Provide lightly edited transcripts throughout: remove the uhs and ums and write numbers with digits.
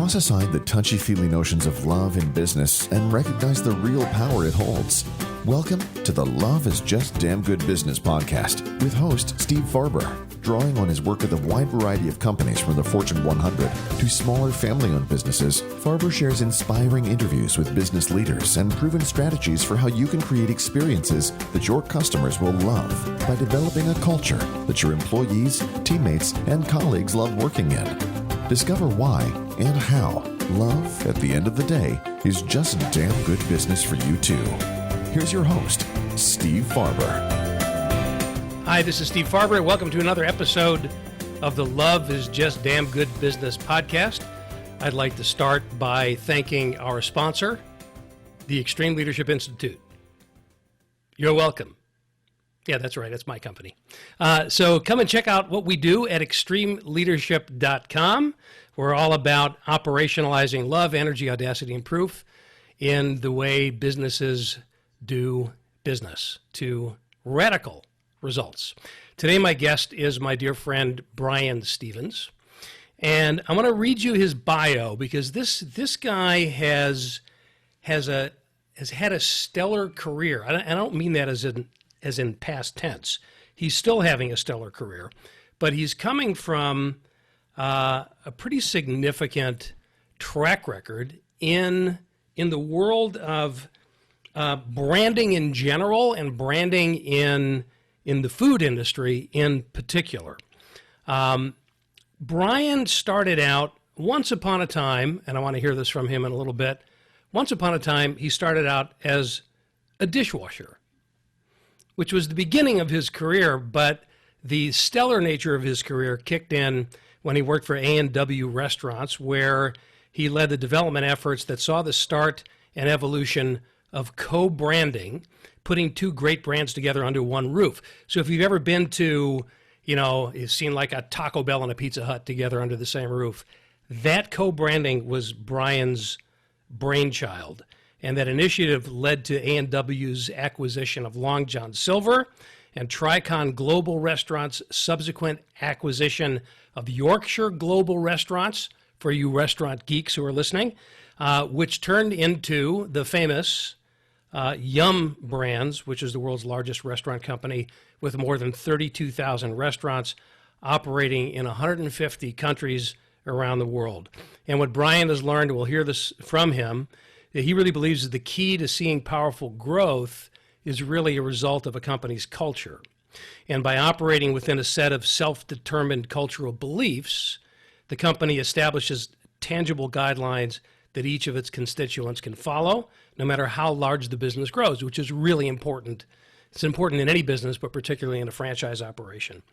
Toss aside the touchy-feely notions of love in business and recognize the real power it holds. Welcome to the Love is Just Damn Good Business podcast with host Steve Farber. Drawing on his work with a wide variety of companies from the Fortune 100 to smaller family-owned businesses, Farber shares inspiring interviews with business leaders and proven strategies for how you can create experiences that your customers will love by developing a culture that your employees, teammates, and colleagues love working in. Discover why and how love, at the end of the day, is just damn good business for you too. Here's your host, Steve Farber. Hi, this is Steve Farber, and welcome to another episode of the Love is Just Damn Good Business podcast. I'd like to start by thanking our sponsor, the Extreme Leadership Institute. You're welcome. Yeah, that's right. That's my company. So come and check out what we do at extremeleadership.com. We're all about operationalizing love, energy, audacity, and proof in the way businesses do business to radical results. Today, my guest is my dear friend, Bryon Stephens. And I want to read you his bio because this guy has had a stellar career. I don't mean that as in past tense. He's still having a stellar career, but he's coming from a pretty significant track record in the world of branding in general and branding in the food industry in particular. Bryon started out once upon a time, and I want to hear this from him in a little bit. Once upon a time, he started out as a dishwasher, which was the beginning of his career, but the stellar nature of his career kicked in when he worked for A&W Restaurants, where he led the development efforts that saw the start and evolution of co-branding, putting two great brands together under one roof. So if you've ever been to, you've seen like a Taco Bell and a Pizza Hut together under the same roof, that co-branding was Bryon's brainchild. And that initiative led to A&W's acquisition of Long John Silver and Tricon Global Restaurants' subsequent acquisition of Yorkshire Global Restaurants, for you restaurant geeks who are listening, which turned into the famous Yum! Brands, which is the world's largest restaurant company with more than 32,000 restaurants operating in 150 countries around the world. And what Bryon has learned, we'll hear this from him, that he really believes that the key to seeing powerful growth is really a result of a company's culture. And by operating within a set of self-determined cultural beliefs, the company establishes tangible guidelines that each of its constituents can follow, no matter how large the business grows, which is really important. It's important in any business, but particularly in a franchise operation.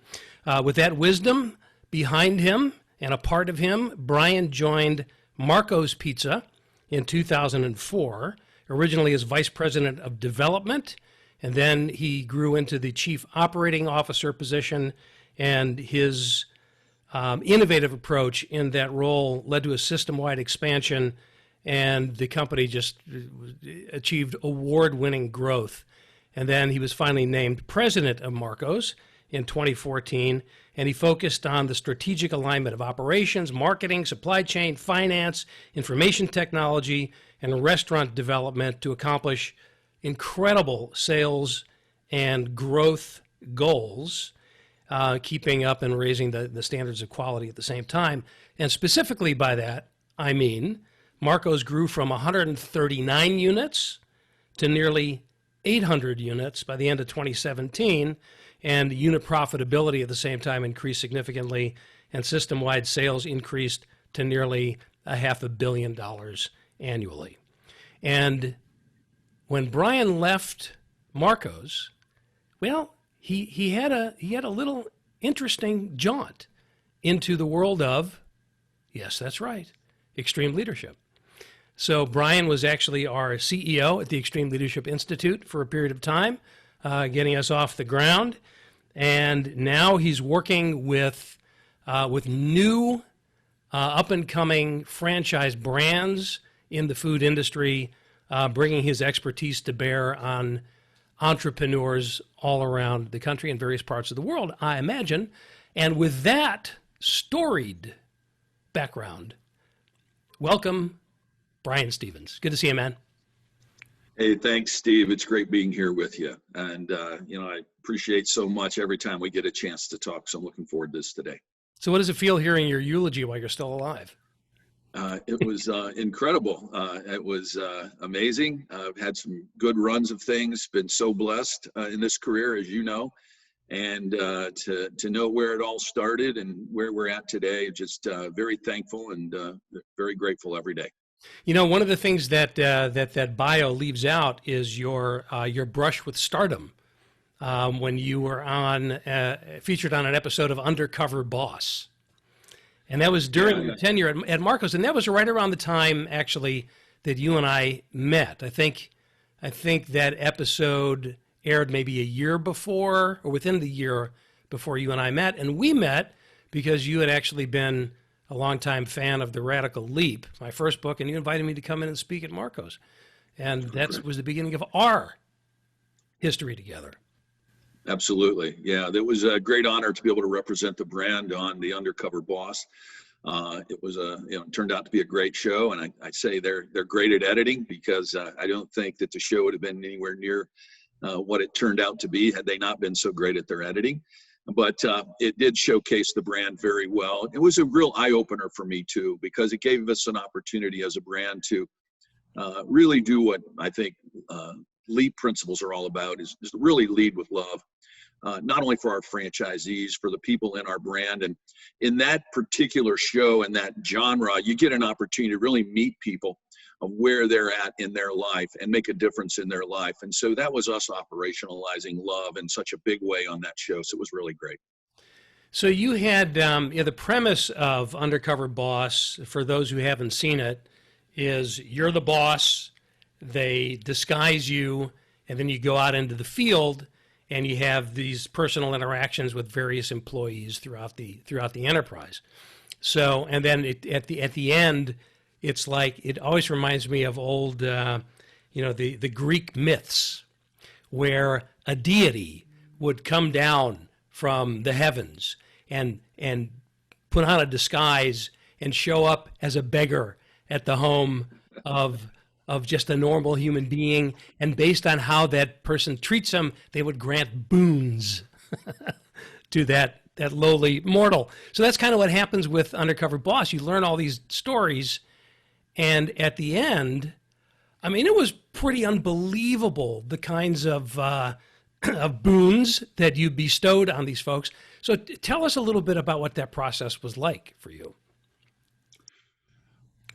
With that wisdom behind him and a part of him, Bryon joined Marco's Pizza in 2004, originally as Vice President of Development, and then he grew into the Chief Operating Officer position, and his innovative approach in that role led to a system-wide expansion, and the company just achieved award-winning growth. And then he was finally named president of Marco's in 2014, and he focused on the strategic alignment of operations, marketing, supply chain, finance, information technology, and restaurant development to accomplish incredible sales and growth goals, keeping up and raising the standards of quality at the same time. And specifically by that, I mean Marco's grew from 139 units to nearly 800 units by the end of 2017, and unit profitability at the same time increased significantly, and system-wide sales increased to nearly $500 million annually. And when Bryon left Marco's, well, he had a little interesting jaunt into the world of, yes, that's right, extreme leadership. So Bryon was actually our CEO at the Extreme Leadership Institute for a period of time, getting us off the ground. And now he's working with new up-and-coming franchise brands in the food industry, bringing his expertise to bear on entrepreneurs all around the country in various parts of the world, I imagine. And with that storied background, welcome Bryon Stephens. Good to see you, man. Hey, thanks, Steve. It's great being here with you. And, I appreciate so much every time we get a chance to talk. So I'm looking forward to this today. So what does it feel hearing your eulogy while you're still alive? It was incredible. It was amazing. I've had some good runs of things, been so blessed in this career, as you know, and to know where it all started and where we're at today, just very thankful and very grateful every day. You know, one of the things that bio leaves out is your brush with stardom when you were featured on an episode of Undercover Boss. And that was during your tenure at Marcos, and that was right around the time, actually, that you and I met. I think that episode aired maybe a year before, or within the year before you and I met. And we met because you had actually been a longtime fan of The Radical Leap, my first book, and you invited me to come in and speak at Marcos. And that was the beginning of our history together. Absolutely. Yeah, it was a great honor to be able to represent the brand on the Undercover Boss. It was it turned out to be a great show, and I say they're great at editing, because I don't think that the show would have been anywhere near what it turned out to be had they not been so great at their editing. But it did showcase the brand very well. It was a real eye-opener for me too, because it gave us an opportunity as a brand to really do what I think LEAP principles are all about, is to really lead with love. Not only for our franchisees, for the people in our brand. And in that particular show and that genre, you get an opportunity to really meet people of where they're at in their life and make a difference in their life. And so that was us operationalizing love in such a big way on that show. So it was really great. So you had the premise of Undercover Boss, for those who haven't seen it, is you're the boss, they disguise you, and then you go out into the field and you have these personal interactions with various employees throughout the enterprise. So, and then at the end, it's like, it always reminds me of old, the Greek myths, where a deity would come down from the heavens and put on a disguise and show up as a beggar at the home of just a normal human being, and based on how that person treats them, they would grant boons to that lowly mortal. So that's kind of what happens with Undercover Boss. You learn all these stories, and at the end, I mean, it was pretty unbelievable, the kinds of boons that you bestowed on these folks. So tell us a little bit about what that process was like for you.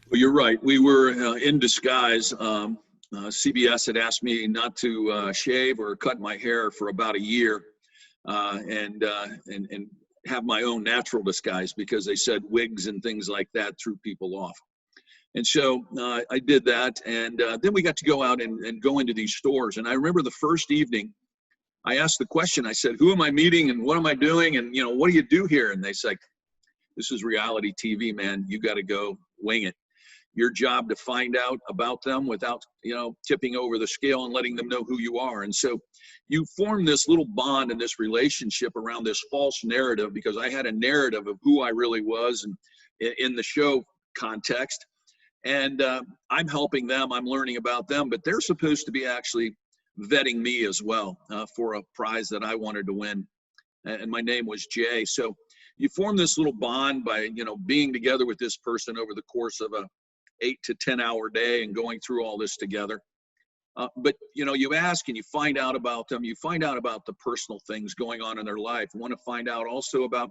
Well, you're right. We were in disguise. CBS had asked me not to shave or cut my hair for about a year, and have my own natural disguise, because they said wigs and things like that threw people off. And so I did that, and then we got to go out and go into these stores. And I remember the first evening, I asked the question. I said, "Who am I meeting, and what am I doing, and what do you do here?" And they said, "This is reality TV, man. You got to go wing it. Your job to find out about them without, tipping over the scale and letting them know who you are." And so you form this little bond and this relationship around this false narrative, because I had a narrative of who I really was and in the show context. And I'm helping them, I'm learning about them, but they're supposed to be actually vetting me as well for a prize that I wanted to win. And my name was Jay. So you form this little bond by, being together with this person over the course of a 8 to 10 hour day and going through all this together. But you ask and you find out about them. You find out about the personal things going on in their life. You want to find out also about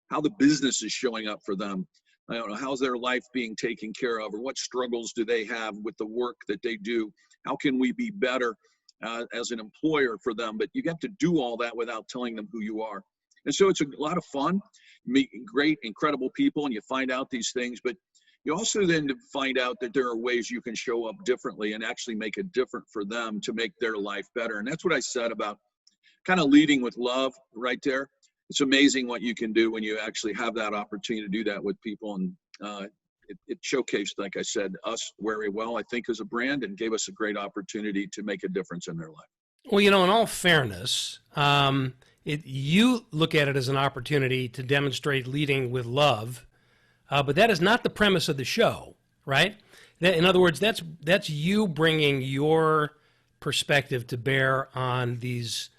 how the business is showing up for them. I don't know, how's their life being taken care of, or what struggles do they have with the work that they do? How can we be better as an employer for them? But you get to do all that without telling them who you are. And so it's a lot of fun, meet great, incredible people, and you find out these things. But you also then find out that there are ways you can show up differently and actually make it different for them to make their life better. And that's what I said about kind of leading with love right there. It's amazing what you can do when you actually have that opportunity to do that with people. And it showcased, like I said, us very well, I think, as a brand, and gave us a great opportunity to make a difference in their life. Well, in all fairness, you look at it as an opportunity to demonstrate leading with love, but that is not the premise of the show. right? In other words, that's you bringing your perspective to bear on these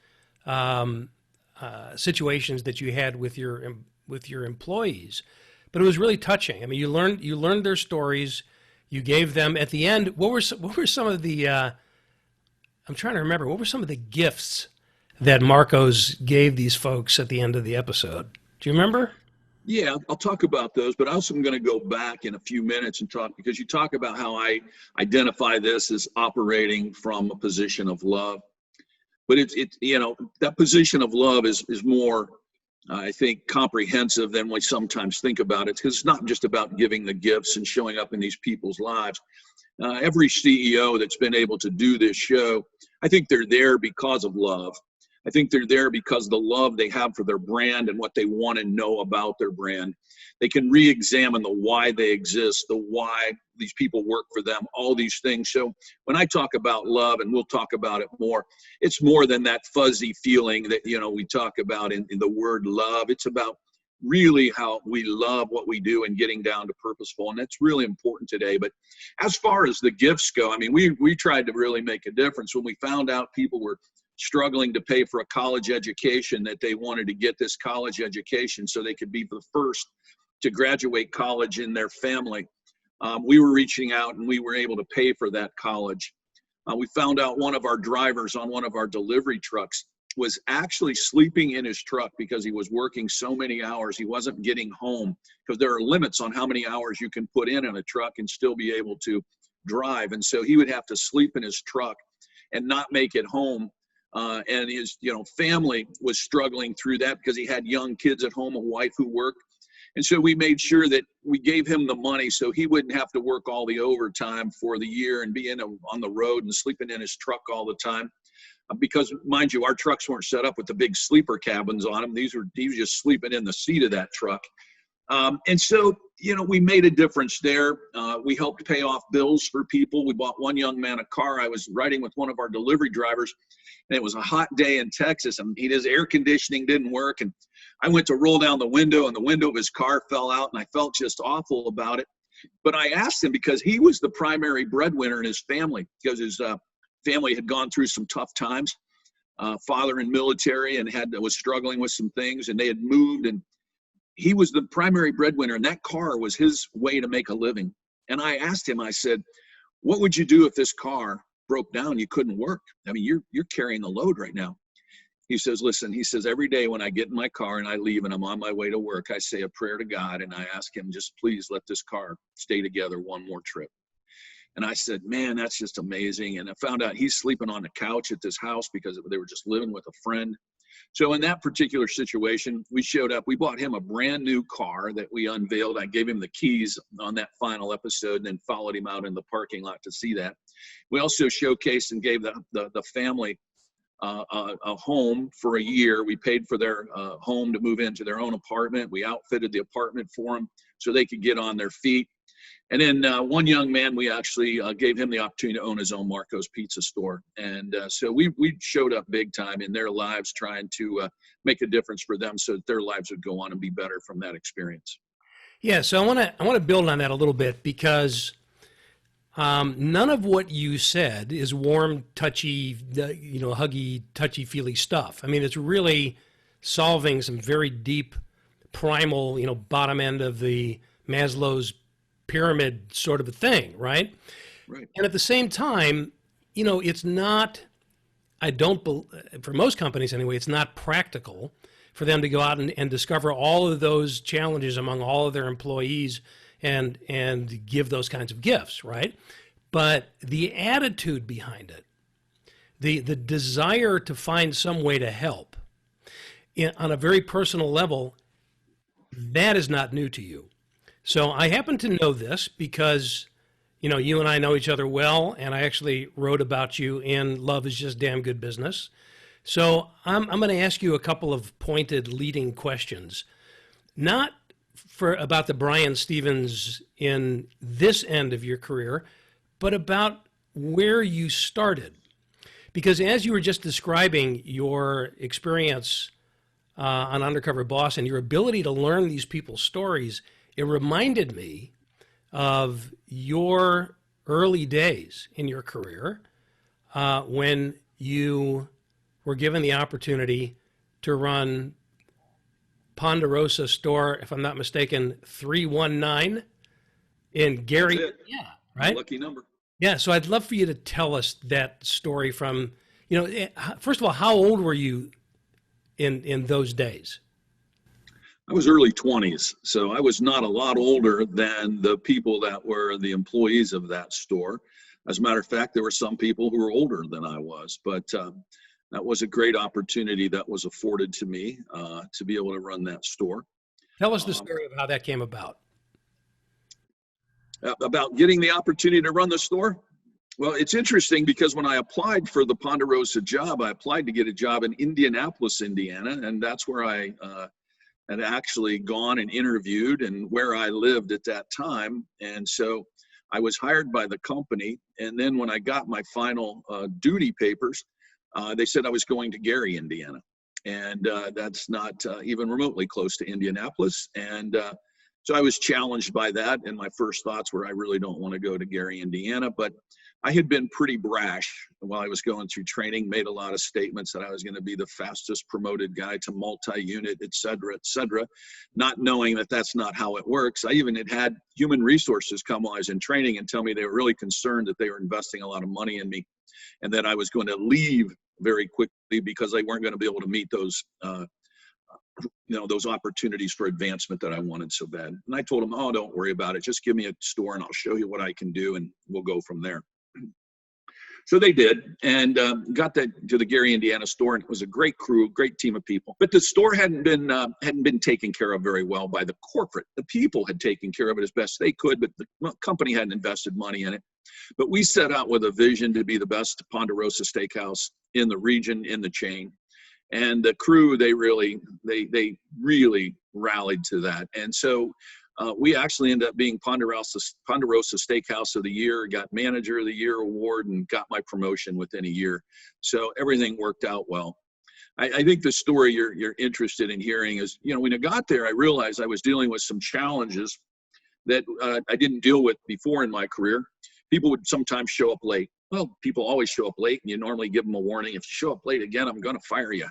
situations that you had with your employees. But it was really touching. I mean, you learned their stories. You gave them at the end. What were some of the? I'm trying to remember. What were some of the gifts that Marcos gave these folks at the end of the episode? Do you remember? Yeah, I'll talk about those, but I also am going to go back in a few minutes and talk, because you talk about how I identify this as operating from a position of love. But it's that position of love is more, I think, comprehensive than we sometimes think about it, because it's not just about giving the gifts and showing up in these people's lives. Every CEO that's been able to do this show, I think they're there because of love. I think they're there because of the love they have for their brand and what they want to know about their brand. They can re-examine the why they exist, the why these people work for them, all these things. So when I talk about love, and we'll talk about it more, it's more than that fuzzy feeling that, we talk about in the word love. It's about really how we love what we do and getting down to purposeful. And that's really important today. But as far as the gifts go, I mean, we tried to really make a difference when we found out people were struggling to pay for a college education, that they wanted to get this college education so they could be the first to graduate college in their family. We were reaching out and we were able to pay for that college. We found out one of our drivers on one of our delivery trucks was actually sleeping in his truck because he was working so many hours. He wasn't getting home, because there are limits on how many hours you can put in a truck and still be able to drive. And so he would have to sleep in his truck and not make it home. And his, family was struggling through that because he had young kids at home, a wife who worked. And so we made sure that we gave him the money so he wouldn't have to work all the overtime for the year and be on the road and sleeping in his truck all the time. Because, mind you, our trucks weren't set up with the big sleeper cabins on them. He was just sleeping in the seat of that truck. And so, we made a difference there. We helped pay off bills for people. We bought one young man a car. I was riding with one of our delivery drivers, and it was a hot day in Texas, and his air conditioning didn't work. And I went to roll down the window, and the window of his car fell out, and I felt just awful about it. But I asked him, because he was the primary breadwinner in his family, because his family had gone through some tough times. Father in military and was struggling with some things, and they had moved, and he was the primary breadwinner, and that car was his way to make a living. And I asked him, I said, what would you do if this car broke down, you couldn't work? I mean, you're carrying the load right now. He says, listen, he says, every day when I get in my car and I leave and I'm on my way to work, I say a prayer to God, and I ask him, just please let this car stay together one more trip. And I said, man, that's just amazing. And I found out he's sleeping on the couch at this house because they were just living with a friend. So in that particular situation, we showed up. We bought him a brand new car that we unveiled. I gave him the keys on that final episode and then followed him out in the parking lot to see that. We also showcased and gave the family a home for a year. We paid for their home to move into their own apartment. We outfitted the apartment for them so they could get on their feet. And then one young man, we actually gave him the opportunity to own his own Marco's Pizza store. And so we showed up big time in their lives, trying to make a difference for them so that their lives would go on and be better from that experience. Yeah, so I want to build on that a little bit, because none of what you said is warm, touchy, huggy, touchy-feely stuff. I mean, it's really solving some very deep, primal, bottom end of the Maslow's pyramid sort of a thing, right? Right. And at the same time, it's not, for most companies anyway, it's not practical for them to go out and discover all of those challenges among all of their employees and give those kinds of gifts, right? But the attitude behind it, the desire to find some way to help on a very personal level, that is not new to you. So I happen to know this because, you and I know each other well, and I actually wrote about you in Love is Just Damn Good Business. So I'm going to ask you a couple of pointed leading questions, not about the Bryon Stephens in this end of your career, but about where you started. Because as you were just describing your experience on Undercover Boss and your ability to learn these people's stories, it reminded me of your early days in your career when you were given the opportunity to run Ponderosa store, if I'm not mistaken, 319 in Gary. That's it. Yeah, right? Lucky number. Yeah, so I'd love for you to tell us that story from, first of all, how old were you in those days? I was early 20s, so I was not a lot older than the people that were the employees of that store. As a matter of fact, there were some people who were older than I was, but that was a great opportunity that was afforded to me to be able to run that store. Tell us the story of how that came about. About getting the opportunity to run the store? Well, it's interesting because when I applied for the Ponderosa job, I applied to get a job in Indianapolis, Indiana, and that's where I had actually gone and interviewed and where I lived at that time. And so I was hired by the company. And then when I got my final duty papers, they said I was going to Gary, Indiana. And that's not even remotely close to Indianapolis. And so I was challenged by that. And my first thoughts were, I really don't want to go to Gary, Indiana. But I had been pretty brash while I was going through training, made a lot of statements that I was going to be the fastest promoted guy to multi-unit, et cetera, not knowing that that's not how it works. I even had human resources come while I was in training and tell me they were really concerned that they were investing a lot of money in me and that I was going to leave very quickly because they weren't going to be able to meet those those opportunities for advancement that I wanted so bad. And I told them, oh, don't worry about it. Just give me a store and I'll show you what I can do and we'll go from there. So they did, and got to the Gary, Indiana store, and it was a great crew, great team of people. But the store hadn't been taken care of very well by the corporate. The people had taken care of it as best they could, but the company hadn't invested money in it. But we set out with a vision to be the best Ponderosa steakhouse in the region, in the chain. And the crew, they really rallied to that. And so we actually ended up being Ponderosa Steakhouse of the Year, got Manager of the Year award, and got my promotion within a year. So everything worked out well. I think the story you're interested in hearing is, when I got there, I realized I was dealing with some challenges that I didn't deal with before in my career. People would sometimes show up late. Well, people always show up late, and you normally give them a warning. If you show up late again, I'm going to fire you.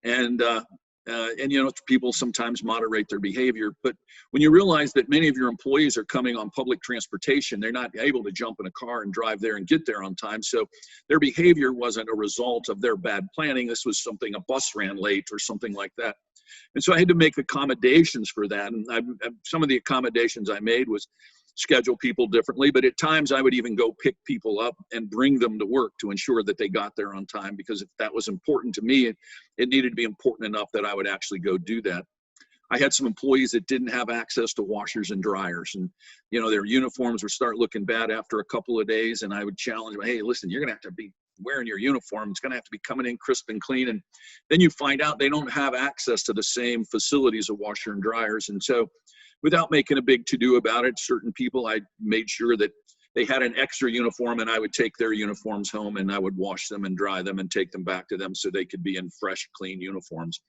And people sometimes moderate their behavior. But when you realize that many of your employees are coming on public transportation, they're not able to jump in a car and drive there and get there on time. So their behavior wasn't a result of their bad planning. This was something, a bus ran late or something like that. And so I had to make accommodations for that. And some of the accommodations I made was schedule people differently, but at times I would even go pick people up and bring them to work to ensure that they got there on time, because if that was important to me, it needed to be important enough that I would actually go do that. I had some employees that didn't have access to washers and dryers, and their uniforms would start looking bad after a couple of days, and I would challenge them, hey, listen, you're going to have to be wearing your uniform. It's going to have to be coming in crisp and clean. And then you find out they don't have access to the same facilities of washer and dryers. And so without making a big to-do about it, certain people, I made sure that they had an extra uniform, and I would take their uniforms home and I would wash them and dry them and take them back to them so they could be in fresh, clean uniforms.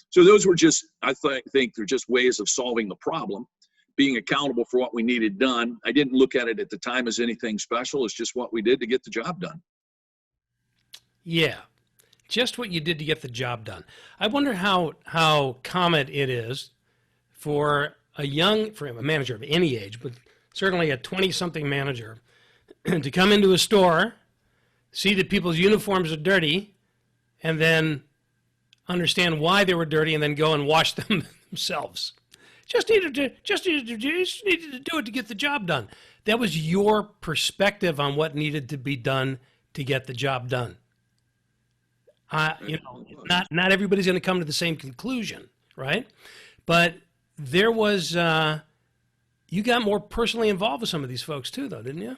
So those were just, I think they're just ways of solving the problem, being accountable for what we needed done. I didn't look at it at the time as anything special. It's just what we did to get the job done. Yeah, just what you did to get the job done. I wonder how common it is for a manager of any age, but certainly a 20-something manager, to come into a store, see that people's uniforms are dirty, and then understand why they were dirty, and then go and wash them themselves. Just needed to do it to get the job done. That was your perspective on what needed to be done to get the job done. Not everybody's going to come to the same conclusion, right? But there was, you got more personally involved with some of these folks too, though, didn't you?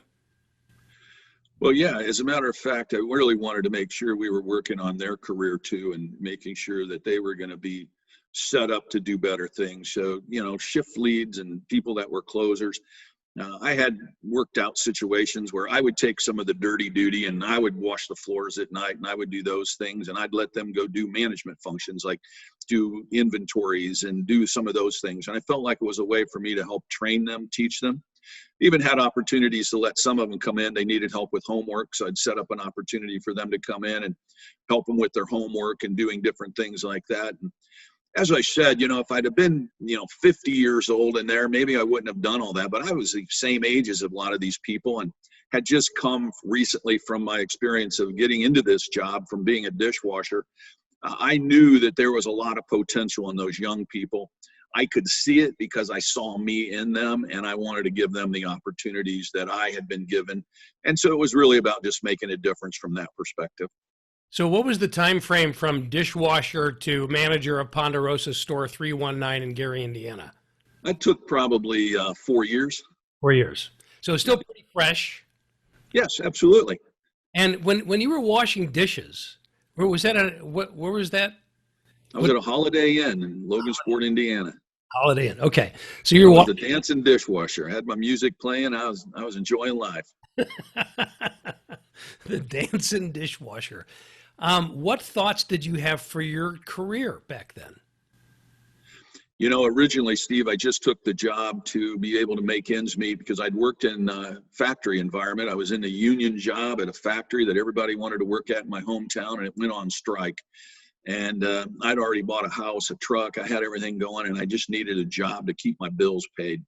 Well, yeah, as a matter of fact, I really wanted to make sure we were working on their career too, and making sure that they were going to be set up to do better things. So, shift leads and people that were closers. I had worked out situations where I would take some of the dirty duty and I would wash the floors at night, and I would do those things, and I'd let them go do management functions like do inventories and do some of those things. And I felt like it was a way for me to help train them, teach them. even had opportunities to let some of them come in. They needed help with homework, so I'd set up an opportunity for them to come in and help them with their homework and doing different things like that. And as I said, if I'd have been, 50 years old in there, maybe I wouldn't have done all that. But I was the same age as a lot of these people and had just come recently from my experience of getting into this job from being a dishwasher. I knew that there was a lot of potential in those young people. I could see it because I saw me in them, and I wanted to give them the opportunities that I had been given. And so it was really about just making a difference from that perspective. So what was the time frame from dishwasher to manager of Ponderosa Store 319 in Gary, Indiana? That took probably 4 years. 4 years. So it's still pretty fresh. Yes, absolutely. And when you were washing dishes, where was that? Where was that? I was at a Holiday Inn in Logansport, Indiana. Holiday Inn. Okay. So you're I was a dancing dishwasher. I had my music playing. I was enjoying life. The dancing dishwasher. What thoughts did you have for your career back then? Originally, Steve, I just took the job to be able to make ends meet because I'd worked in a factory environment. I was in a union job at a factory that everybody wanted to work at in my hometown, and it went on strike. And I'd already bought a house, a truck. I had everything going, and I just needed a job to keep my bills paid.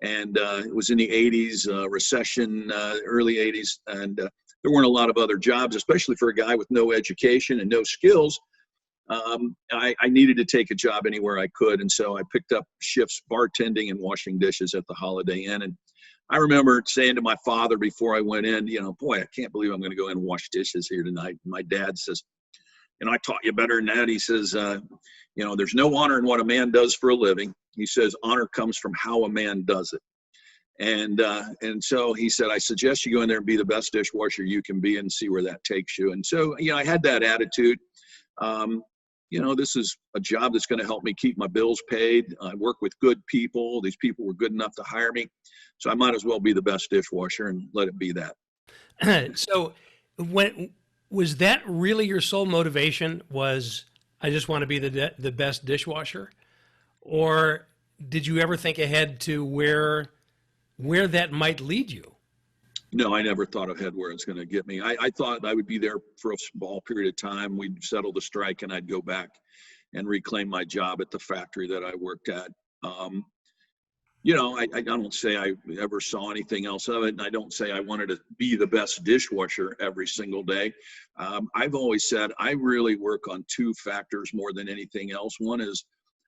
And it was in the 80s, recession, early 80s, and there weren't a lot of other jobs, especially for a guy with no education and no skills. I needed to take a job anywhere I could, and so I picked up shifts bartending and washing dishes at the Holiday Inn. And I remember saying to my father before I went in, boy, I can't believe I'm going to go in and wash dishes here tonight. And my dad says, I taught you better than that. He says, there's no honor in what a man does for a living. He says, honor comes from how a man does it. And so he said, I suggest you go in there and be the best dishwasher you can be and see where that takes you. And so, I had that attitude. This is a job that's going to help me keep my bills paid. I work with good people. These people were good enough to hire me. So I might as well be the best dishwasher and let it be that. So was that really your sole motivation, was I just want to be the best dishwasher? Or did you ever think ahead to where that might lead you? No, I never thought ahead where it's going to get me. I thought I would be there for a small period of time. We'd settle the strike and I'd go back and reclaim my job at the factory that I worked at. I don't say I ever saw anything else of it. And I don't say I wanted to be the best dishwasher every single day. I've always said I really work on two factors more than anything else. One is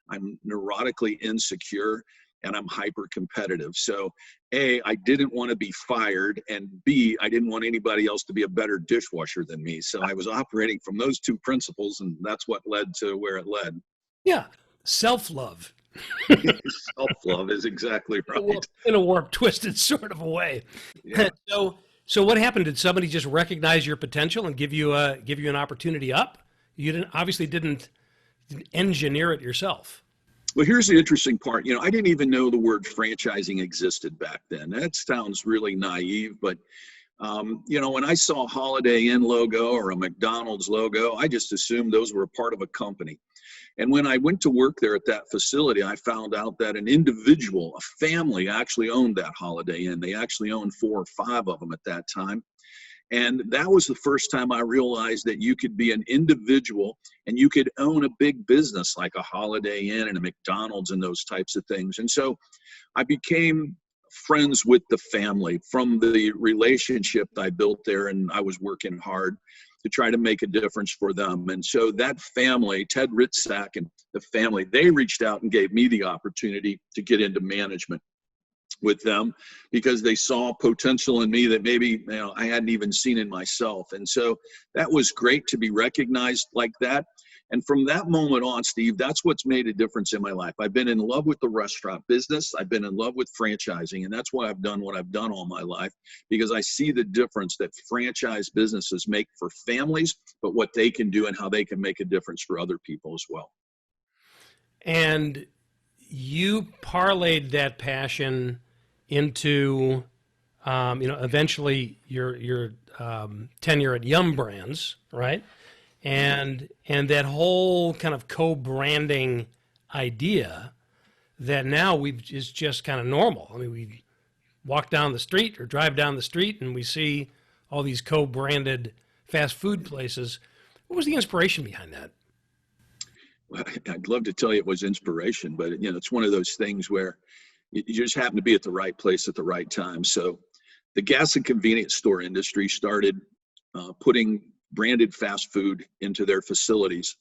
I'm neurotically insecure and I'm hyper competitive. So A, I didn't want to be fired, and B, I didn't want anybody else to be a better dishwasher than me. So I was operating from those two principles, and that's what led to where it led. Yeah. Self-love. Self-love is exactly right. In a warped, twisted sort of a way. Yeah. So what happened? Did somebody just recognize your potential and give you an opportunity up? You didn't engineer it yourself. Well, here's the interesting part. I didn't even know the word franchising existed back then. That sounds really naive, but when I saw a Holiday Inn logo or a McDonald's logo, I just assumed those were a part of a company. And when I went to work there at that facility, I found out that an individual, a family, actually owned that Holiday Inn. They actually owned 4 or 5 of them at that time. And that was the first time I realized that you could be an individual and you could own a big business like a Holiday Inn and a McDonald's and those types of things. And so I became friends with the family from the relationship I built there, and I was working hard to try to make a difference for them. And so that family, Ted Ritzak and the family, they reached out and gave me the opportunity to get into management with them because they saw potential in me that maybe I hadn't even seen in myself. And so that was great to be recognized like that. And from that moment on, Steve, that's what's made a difference in my life. I've been in love with the restaurant business. I've been in love with franchising. And that's why I've done what I've done all my life, because I see the difference that franchise businesses make for families, but what they can do and how they can make a difference for other people as well. And you parlayed that passion into, eventually your tenure at Yum Brands, right? And that whole kind of co-branding idea that now is just kind of normal. I mean, walk down the street or drive down the street and we see all these co-branded fast food places. What was the inspiration behind that? Well, I'd love to tell you it was inspiration, but it's one of those things where you just happen to be at the right place at the right time. So the gas and convenience store industry started putting branded fast food into their facilities.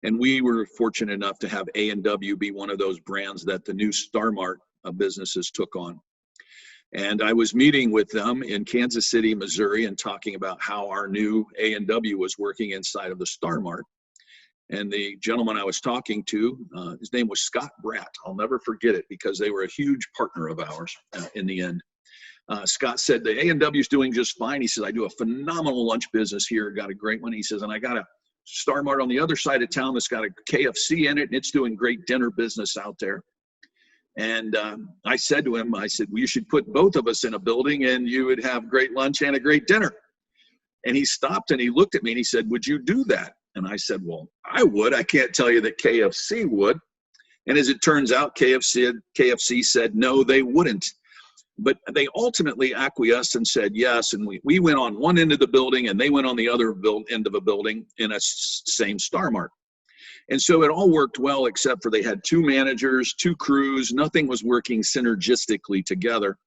And we were fortunate enough to have A&W be one of those brands that the new Star Mart businesses took on. And I was meeting with them in Kansas City, Missouri, and talking about how our new A&W was working inside of the Star Mart. And the gentleman I was talking to, his name was Scott Bratt. I'll never forget it because they were a huge partner of ours in the end. Scott said, the A&W is doing just fine. He says, I do a phenomenal lunch business here. Got a great one. He says, and I got a Star Mart on the other side of town that's got a KFC in it, and it's doing great dinner business out there. And I said to him, I said, well, you should put both of us in a building and you would have great lunch and a great dinner. And he stopped and he looked at me and he said, would you do that? And I said, well, I would. I can't tell you that KFC would. And as it turns out, KFC said, no, they wouldn't. But they ultimately acquiesced and said yes. And we went on one end of the building and they went on the other end of a building in a same Star Mart. And so it all worked well, except for they had two managers, two crews. Nothing was working synergistically together.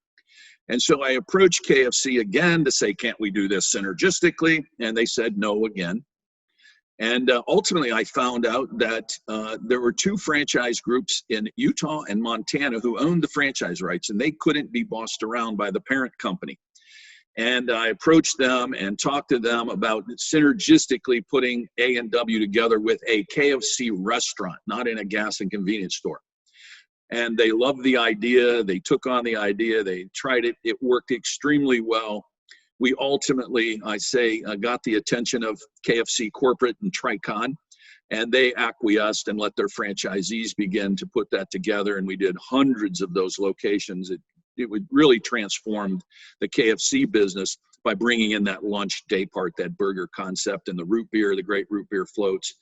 And so I approached KFC again to say, can't we do this synergistically? And they said no again. And ultimately, I found out that there were two franchise groups in Utah and Montana who owned the franchise rights, and they couldn't be bossed around by the parent company. And I approached them and talked to them about synergistically putting A&W together with a KFC restaurant, not in a gas and convenience store. And they loved the idea. They took on the idea. They tried it. It worked extremely well. We ultimately, got the attention of KFC corporate and Tricon, and they acquiesced and let their franchisees begin to put that together. And we did hundreds of those locations. It would really transformed the KFC business by bringing in that lunch day part, that burger concept, and the root beer, the great root beer floats.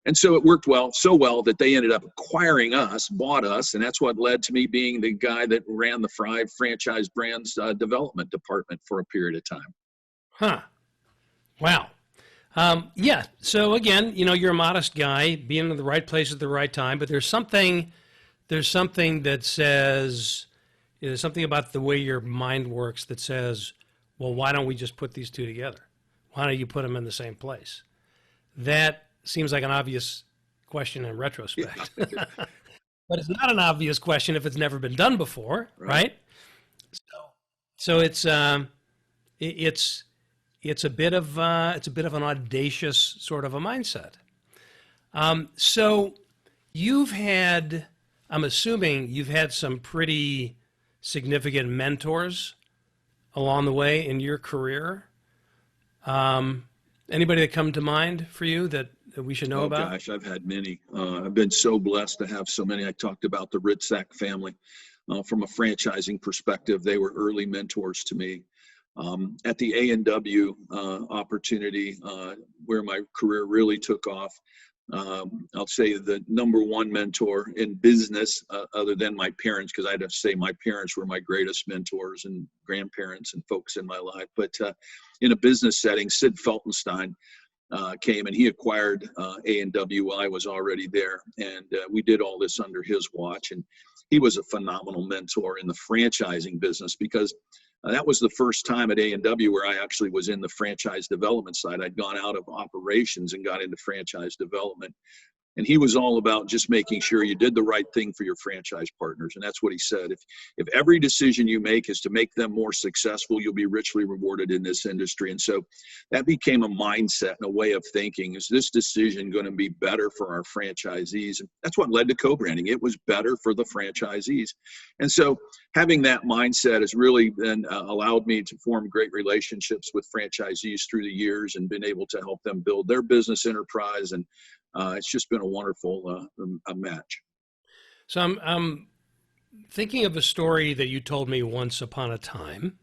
And so it worked well, so well that they ended up acquiring us, bought us, and that's what led to me being the guy that ran the Fry Franchise Brands development department for a period of time. Huh. Wow. Yeah. So again, you're a modest guy, being in the right place at the right time, but there's something that says, there's something about the way your mind works that says, well, why don't we just put these two together? Why don't you put them in the same place? That seems like an obvious question in retrospect, but it's not an obvious question if it's never been done before, right? So it's a bit of an audacious sort of a mindset. So I'm assuming you've had some pretty significant mentors along the way in your career. Anybody that come to mind for you that we should know about? Gosh, I've had many. I've been so blessed to have so many. I talked about the Ritzak family. From a franchising perspective, they were early mentors to me. At the A&W opportunity, where my career really took off, I'll say the number one mentor in business, other than my parents, because I'd have to say my parents were my greatest mentors and grandparents and folks in my life. But in a business setting, Sid Feltenstein came and he acquired A&W while I was already there. And we did all this under his watch. And he was a phenomenal mentor in the franchising business because that was the first time at A&W where I actually was in the franchise development side. I'd gone out of operations and got into franchise development. And he was all about just making sure you did the right thing for your franchise partners. And that's what he said. If every decision you make is to make them more successful, you'll be richly rewarded in this industry. And so that became a mindset and a way of thinking. Is this decision going to be better for our franchisees? And that's what led to co-branding. It was better for the franchisees. And so having that mindset has really then allowed me to form great relationships with franchisees through the years and been able to help them build their business enterprise. And it's just been a wonderful match. So I'm thinking of a story that you told me once upon a time,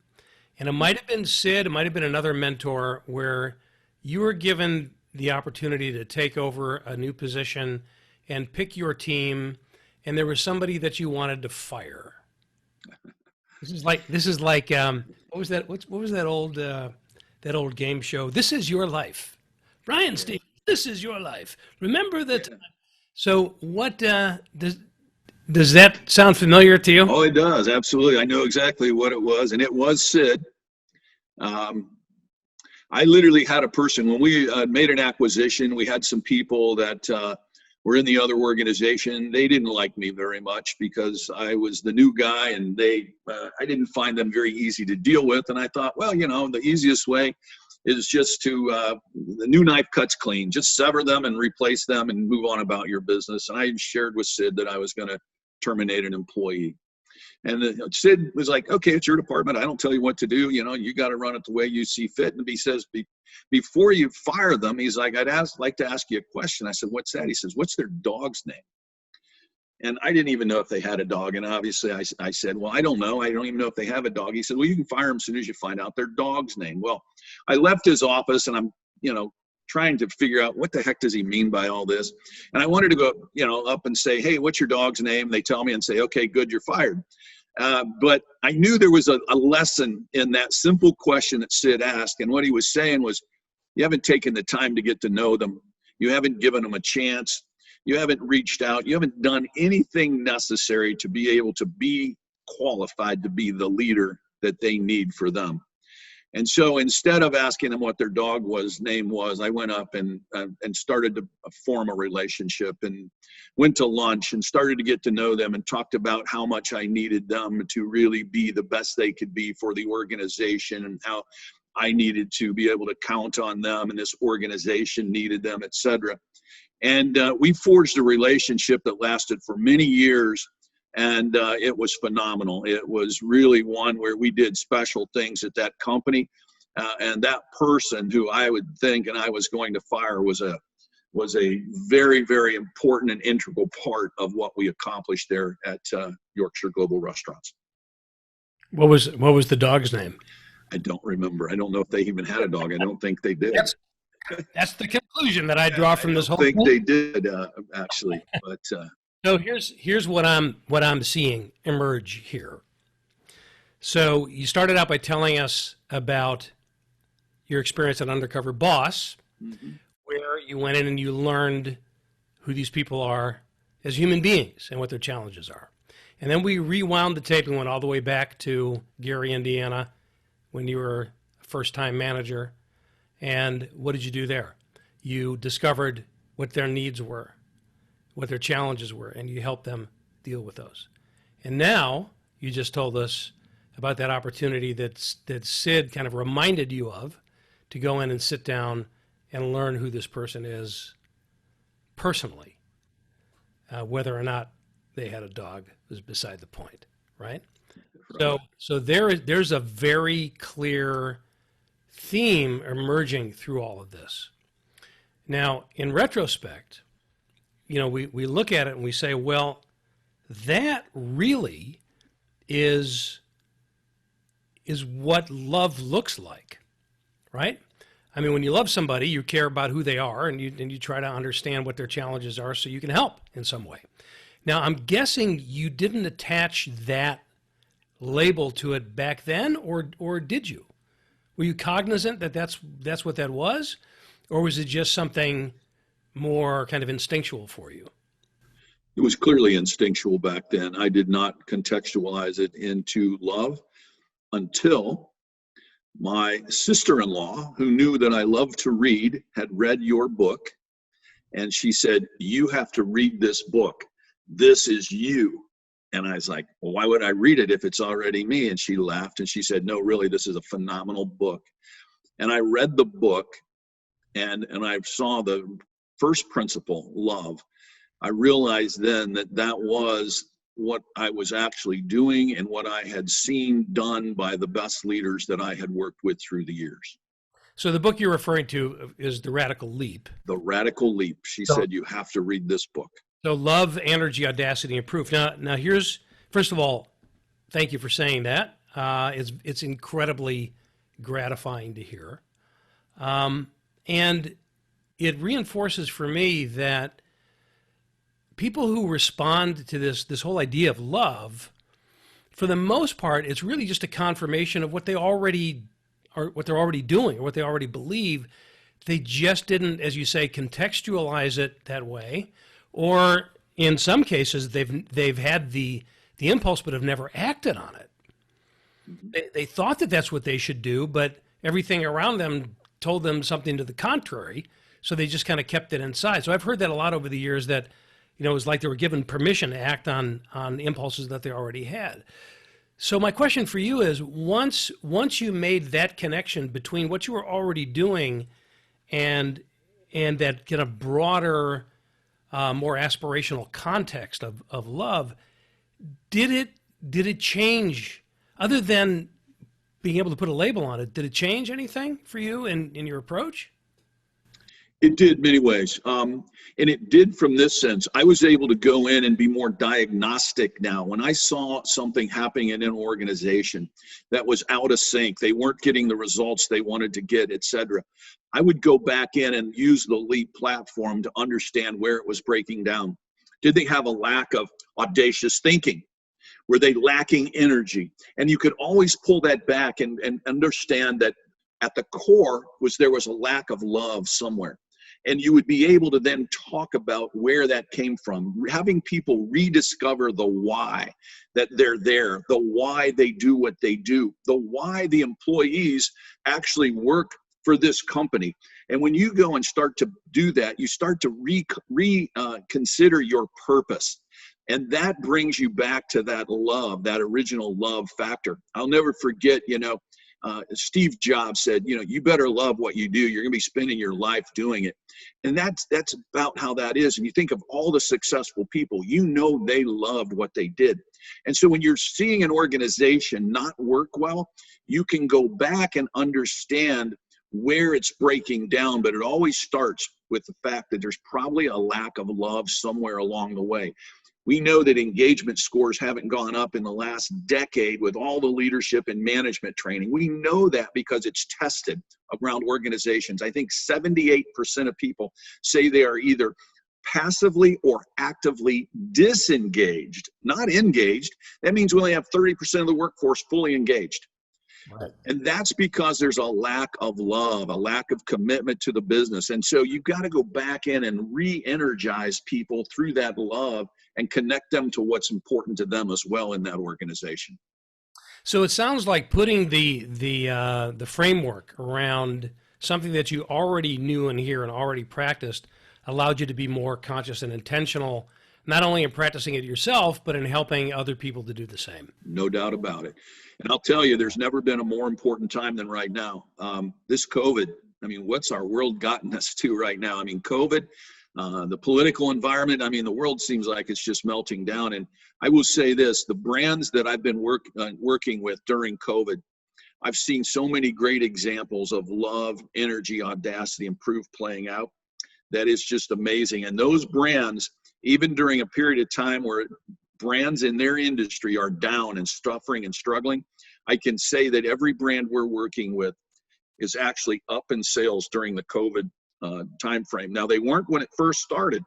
and it might have been Sid, it might have been another mentor, where you were given the opportunity to take over a new position and pick your team, and there was somebody that you wanted to fire. This is like what was that? What was that old game show? This is your life, Bryon Stephens. This is your life. Remember that. So what does that sound familiar to you? Oh, it does. Absolutely. I know exactly what it was. And it was Sid. I literally had a person, when we made an acquisition, we had some people that were in the other organization. They didn't like me very much because I was the new guy, and I didn't find them very easy to deal with. And I thought, well, the easiest way is just to, the new knife cuts clean, just sever them and replace them and move on about your business. And I shared with Sid that I was going to terminate an employee. And Sid was like, okay, it's your department. I don't tell you what to do. You got to run it the way you see fit. And he says, before you fire them, he's like, like to ask you a question. I said, what's that? He says, what's their dog's name? And I didn't even know if they had a dog. And obviously I said, well, I don't know. I don't even know if they have a dog. He said, well, you can fire them as soon as you find out their dog's name. Well, I left his office, and I'm, trying to figure out what the heck does he mean by all this. And I wanted to go, up and say, hey, what's your dog's name? They tell me and say, okay, good, you're fired. But I knew there was a lesson in that simple question that Sid asked. And what he was saying was, you haven't taken the time to get to know them. You haven't given them a chance. You haven't reached out. You haven't done anything necessary to be able to be qualified to be the leader that they need for them. And so instead of asking them what their name was, I went up and started to form a relationship, and went to lunch and started to get to know them, and talked about how much I needed them to really be the best they could be for the organization, and how I needed to be able to count on them, and this organization needed them, etc. And we forged a relationship that lasted for many years. And it was phenomenal. It was really one where we did special things at that company. And that person who I would think and I was going to fire was a very, very important and integral part of what we accomplished there at Yorkshire Global Restaurants. What was the dog's name? I don't remember. I don't know if they even had a dog. I don't think they did. That's the conclusion that I draw from this whole thing. I think they did, actually. But so here's what I'm seeing emerge here. So you started out by telling us about your experience at Undercover Boss, where you went in and you learned who these people are as human beings and what their challenges are. And then we rewound the tape and went all the way back to Gary, Indiana, when you were a first-time manager. And what did you do there? You discovered what their needs were, what their challenges were, and you helped them deal with those. And now you just told us about that opportunity that Sid kind of reminded you of, to go in and sit down and learn who this person is personally. Whether or not they had a dog is beside the point, right? So there's a very clear theme emerging through all of this. Now, in retrospect, we look at it and we say, well, that really is what love looks like, right? I mean, when you love somebody, you care about who they are, and you try to understand what their challenges are so you can help in some way. Now, I'm guessing you didn't attach that label to it back then, or did you? Were you cognizant that that's what that was, or was it just something more kind of instinctual for you? It was clearly instinctual back then. I did not contextualize it into love until my sister-in-law, who knew that I loved to read, had read your book. And she said, you have to read this book. This is you. And I was like, well, why would I read it if it's already me? And she laughed and she said, no, really, this is a phenomenal book. And I read the book, and I saw the first principle, love. I realized then that was what I was actually doing and what I had seen done by the best leaders that I had worked with through the years. So the book you're referring to is The Radical Leap. The Radical Leap. She said, you have to read this book. So love, energy, audacity, and proof. Now here's, first of all, thank you for saying that. It's incredibly gratifying to hear. And it reinforces for me that people who respond to this whole idea of love for the most part, it's really just a confirmation of what they already are, what they're already doing, or what they already believe. They just didn't, as you say, contextualize it that way, or in some cases, they've had the impulse but have never acted on it. They thought that that's what they should do, but everything around them told them something to the contrary, so they just kind of kept it inside. So I've heard that a lot over the years, that it was like they were given permission to act on impulses that they already had. So my question for you is, once you made that connection between what you were already doing and that kind of broader, more aspirational context of love, did it change, other than being able to put a label on it, did it change anything for you in your approach? It did many ways. And it did from this sense. I was able to go in and be more diagnostic now. When I saw something happening in an organization that was out of sync, they weren't getting the results they wanted to get, et cetera, I would go back in and use the lead platform to understand where it was breaking down. Did they have a lack of audacious thinking? Were they lacking energy? And you could always pull that back and understand that at the core there was a lack of love somewhere. And you would be able to then talk about where that came from, having people rediscover the why that they're there, the why they do what they do, the why the employees actually work for this company. And when you go and start to do that, you start to reconsider your purpose. And that brings you back to that love, that original love factor. I'll never forget, Steve Jobs said, you better love what you do. You're going to be spending your life doing it. And that's about how that is. And you think of all the successful people, they loved what they did. And so when you're seeing an organization not work well, you can go back and understand where it's breaking down. But it always starts with the fact that there's probably a lack of love somewhere along the way. We know that engagement scores haven't gone up in the last decade with all the leadership and management training. We know that because it's tested around organizations. I think 78% of people say they are either passively or actively disengaged, not engaged. That means we only have 30% of the workforce fully engaged. Right. And that's because there's a lack of love, a lack of commitment to the business. And so you've got to go back in and re-energize people through that love and connect them to what's important to them as well in that organization. So it sounds like putting the framework around something that you already knew and hear and already practiced allowed you to be more conscious and intentional, not only in practicing it yourself, but in helping other people to do the same. No doubt about it. And I'll tell you, there's never been a more important time than right now. This COVID, what's our world gotten us to right now? COVID, the political environment, the world seems like it's just melting down. And I will say this, the brands that I've been working with during COVID, I've seen so many great examples of love, energy, audacity, and proof playing out. That is just amazing. And those brands, even during a period of time where brands in their industry are down and suffering and struggling, I can say that every brand we're working with is actually up in sales during the COVID time frame. Now, they weren't when it first started,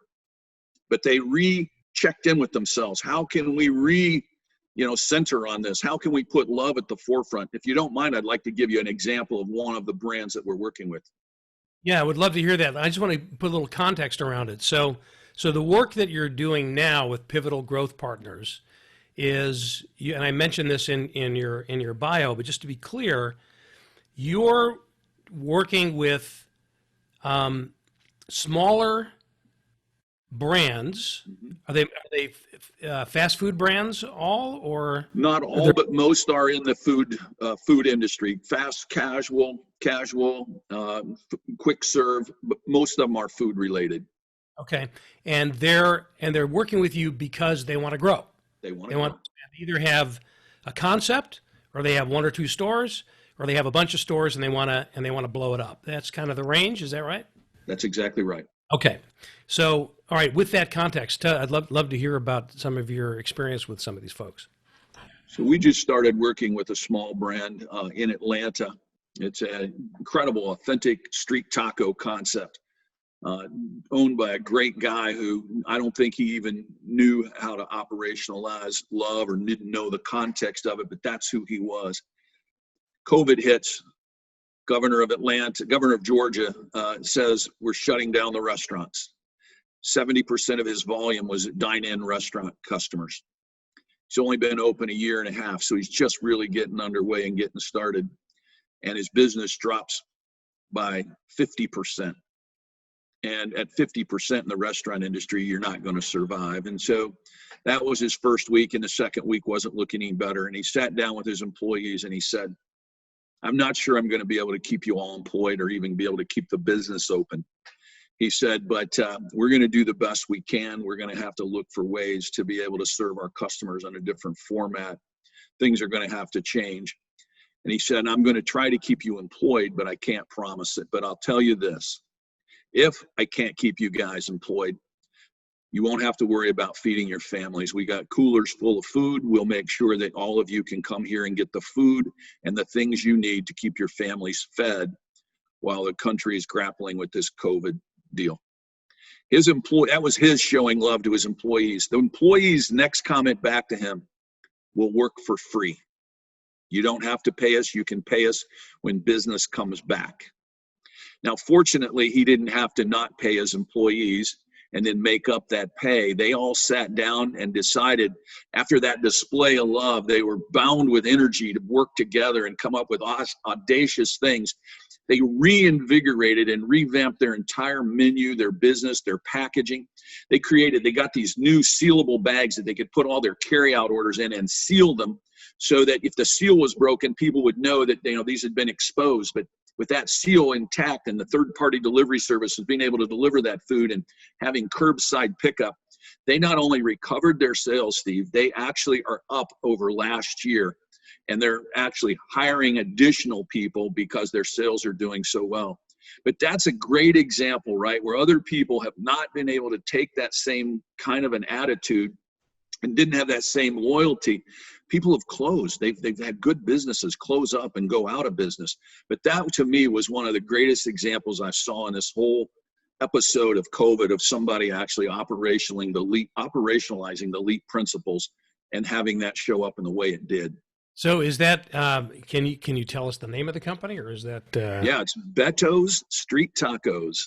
but they checked in with themselves. How can we center on this? How can we put love at the forefront? If you don't mind, I'd like to give you an example of one of the brands that we're working with. Yeah, I would love to hear that. I just want to put a little context around it. So the work that you're doing now with Pivotal Growth Partners is, and I mentioned this in your bio, but just to be clear, you're working with smaller brands. Are they fast food brands all, or not all, but most are in the food industry. Fast casual, quick serve, but most of them are food related. Okay, and they're working with you because they want to grow. They want to either have a concept, or they have one or two stores, or they have a bunch of stores and they want to blow it up. That's kind of the range. Is that right? That's exactly right. Okay. So, all right, with that context, I'd love to hear about some of your experience with some of these folks. So we just started working with a small brand in Atlanta. It's an incredible, authentic street taco concept. owned by a great guy who I don't think he even knew how to operationalize love or didn't know the context of it, but that's who he was. COVID hits. Governor of Georgia says we're shutting down the restaurants. 70% of his volume was dine-in restaurant customers. He's only been open a year and a half, so he's just really getting underway and getting started. And his business drops by 50%. And at 50% in the restaurant industry, you're not going to survive. And so that was his first week, and the second week wasn't looking any better. And he sat down with his employees and he said, I'm not sure I'm going to be able to keep you all employed or even be able to keep the business open. He said, but we're going to do the best we can. We're going to have to look for ways to be able to serve our customers on a different format. Things are going to have to change. And he said, I'm going to try to keep you employed, but I can't promise it. But I'll tell you this, if I can't keep you guys employed, you won't have to worry about feeding your families. We got coolers full of food. We'll make sure that all of you can come here and get the food and the things you need to keep your families fed while the country is grappling with this COVID deal. That was his showing love to his employees. The employees' next comment back to him, we'll work for free. You don't have to pay us. You can pay us when business comes back. Now, fortunately, he didn't have to not pay his employees and then make up that pay. They all sat down and decided after that display of love, they were bound with energy to work together and come up with audacious things. They reinvigorated and revamped their entire menu, their business, their packaging. They got these new sealable bags that they could put all their carryout orders in and seal them so that if the seal was broken, people would know that these had been exposed. But with that seal intact and the third-party delivery services being able to deliver that food and having curbside pickup, they not only recovered their sales, Steve, they actually are up over last year. And they're actually hiring additional people because their sales are doing so well. But that's a great example, right, where other people have not been able to take that same kind of an attitude and didn't have that same loyalty. People have closed. They've had good businesses close up and go out of business. But that, to me, was one of the greatest examples I saw in this whole episode of COVID of somebody actually operationalizing the LEAP principles and having that show up in the way it did. So is that, can you tell us the name of the company, or is that? Yeah, it's Beto's Street Tacos.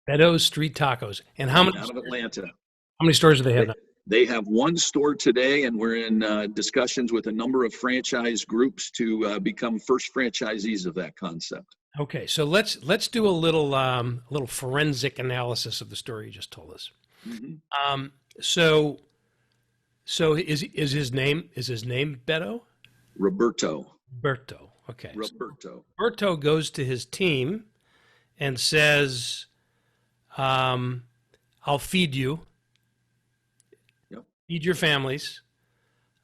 Beto's Street Tacos. And how many? Out of Atlanta. How many stores do they have now? They have one store today, and we're in discussions with a number of franchise groups to become first franchisees of that concept. Okay, so let's do a little forensic analysis of the story you just told us. Mm-hmm. So is his name Beto? Roberto. Okay. Roberto goes to his team and says, I'll feed you. Yep. Feed your families.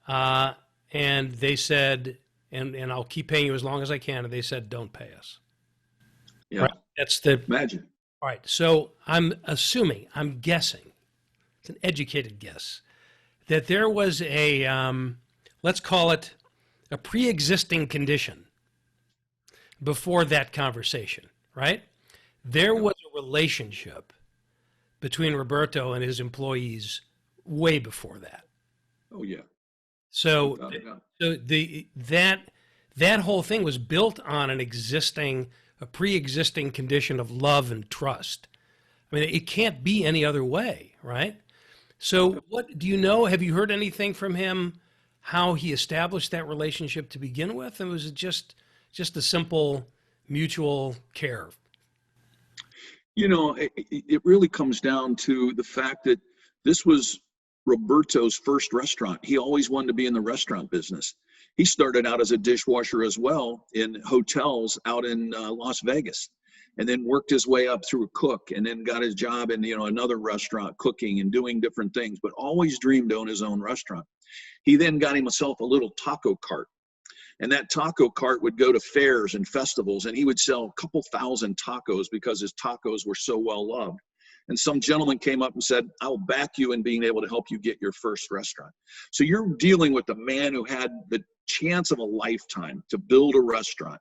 And they said, and I'll keep paying you as long as I can. And they said, don't pay us. Yeah. Right? That's the imagine. All right. So I'm guessing, it's an educated guess, that there was a, let's call it a pre-existing condition before that conversation, right? There was a relationship between Roberto and his employees way before that. Oh yeah. So that whole thing was built on a pre-existing condition of love and trust. I mean, it can't be any other way, right? So what do you know? Have you heard anything from him, how he established that relationship to begin with? And was it just a simple mutual care? It really comes down to the fact that this was Roberto's first restaurant. He always wanted to be in the restaurant business. He started out as a dishwasher as well in hotels out in Las Vegas, and then worked his way up through a cook, and then got his job in another restaurant cooking and doing different things, but always dreamed to own his own restaurant. He then got himself a little taco cart, and that taco cart would go to fairs and festivals, and he would sell a couple thousand tacos because his tacos were so well loved. And some gentleman came up and said, I'll back you in being able to help you get your first restaurant. So you're dealing with a man who had the chance of a lifetime to build a restaurant,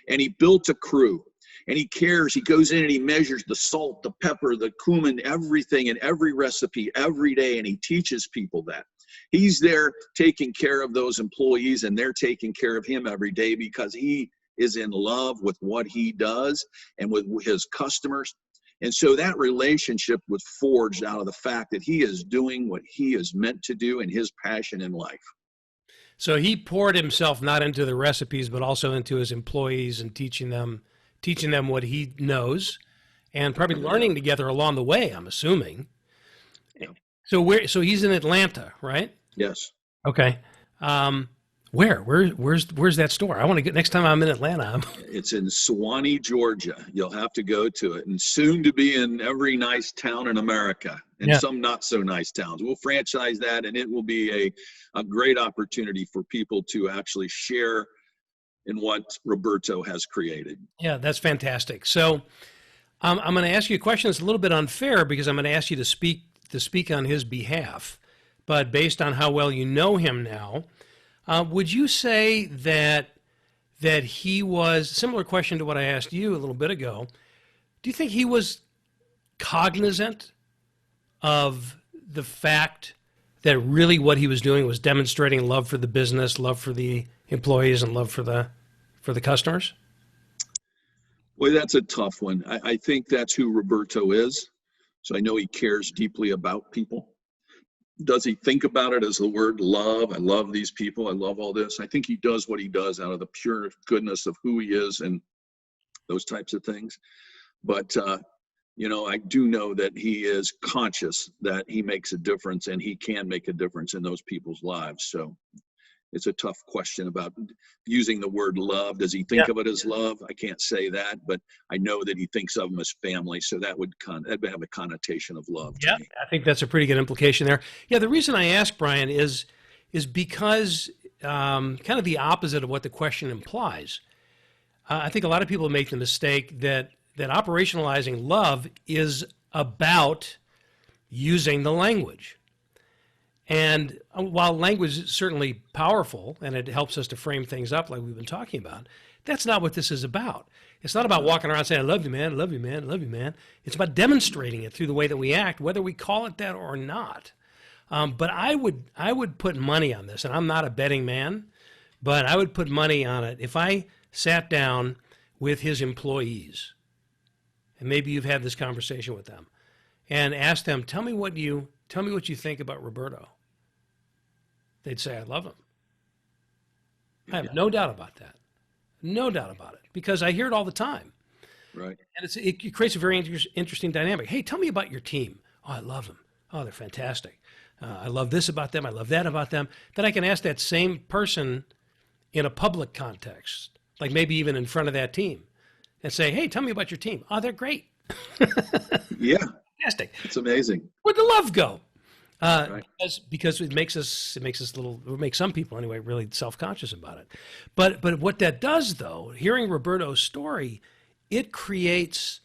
and he built a crew. And he cares. He goes in and he measures the salt, the pepper, the cumin, everything in every recipe every day, and he teaches people that. He's there taking care of those employees, and they're taking care of him every day because he is in love with what he does and with his customers. And so that relationship was forged out of the fact that he is doing what he is meant to do and his passion in life. So he poured himself not into the recipes, but also into his employees and teaching them what he knows, and probably learning together along the way, I'm assuming. Yeah. So he's in Atlanta, right? Yes. Okay. Where's that store? I want to get, next time I'm in Atlanta. It's in Suwanee, Georgia. You'll have to go to it, and soon to be in every nice town in America and some not so nice towns. We'll franchise that, and it will be a great opportunity for people to actually share in what Roberto has created. Yeah, that's fantastic. So I'm going to ask you a question that's a little bit unfair because I'm going to ask you to speak on his behalf, but based on how well you know him now, would you say that he was, similar question to what I asked you a little bit ago, do you think he was cognizant of the fact that really what he was doing was demonstrating love for the business, love for the employees, and love for the customers? Well, that's a tough one. I think that's who Roberto is. So I know he cares deeply about people. Does he think about it as the word love? I love these people. I love all this. I think he does what he does out of the pure goodness of who he is and those types of things. But, I do know that he is conscious that he makes a difference and he can make a difference in those people's lives. So it's a tough question about using the word love. Does he think of it as love? I can't say that, but I know that he thinks of them as family. So that would have a connotation of love to me. I think that's a pretty good implication there. Yeah, the reason I ask, Bryon, is because kind of the opposite of what the question implies. I think a lot of people make the mistake that operationalizing love is about using the language. And while language is certainly powerful and it helps us to frame things up like we've been talking about, that's not what this is about. It's not about walking around saying, I love you, man, I love you, man, I love you, man. It's about demonstrating it through the way that we act, whether we call it that or not. But I would put money on this, and I'm not a betting man, but I would put money on it if I sat down with his employees, and maybe you've had this conversation with them, and asked them, tell me what you think about Roberto. They'd say, I love him. I have no doubt about that. No doubt about it, because I hear it all the time. Right. And it creates a very interesting dynamic. Hey, tell me about your team. Oh, I love them. Oh, they're fantastic. I love this about them. I love that about them. Then I can ask that same person in a public context, like maybe even in front of that team, and say, hey, tell me about your team. Oh, they're great. Yeah. Fantastic. It's amazing. Where'd the love go? Right. Because it makes some people anyway really self-conscious about it. But what that does, though, hearing Roberto's story, it creates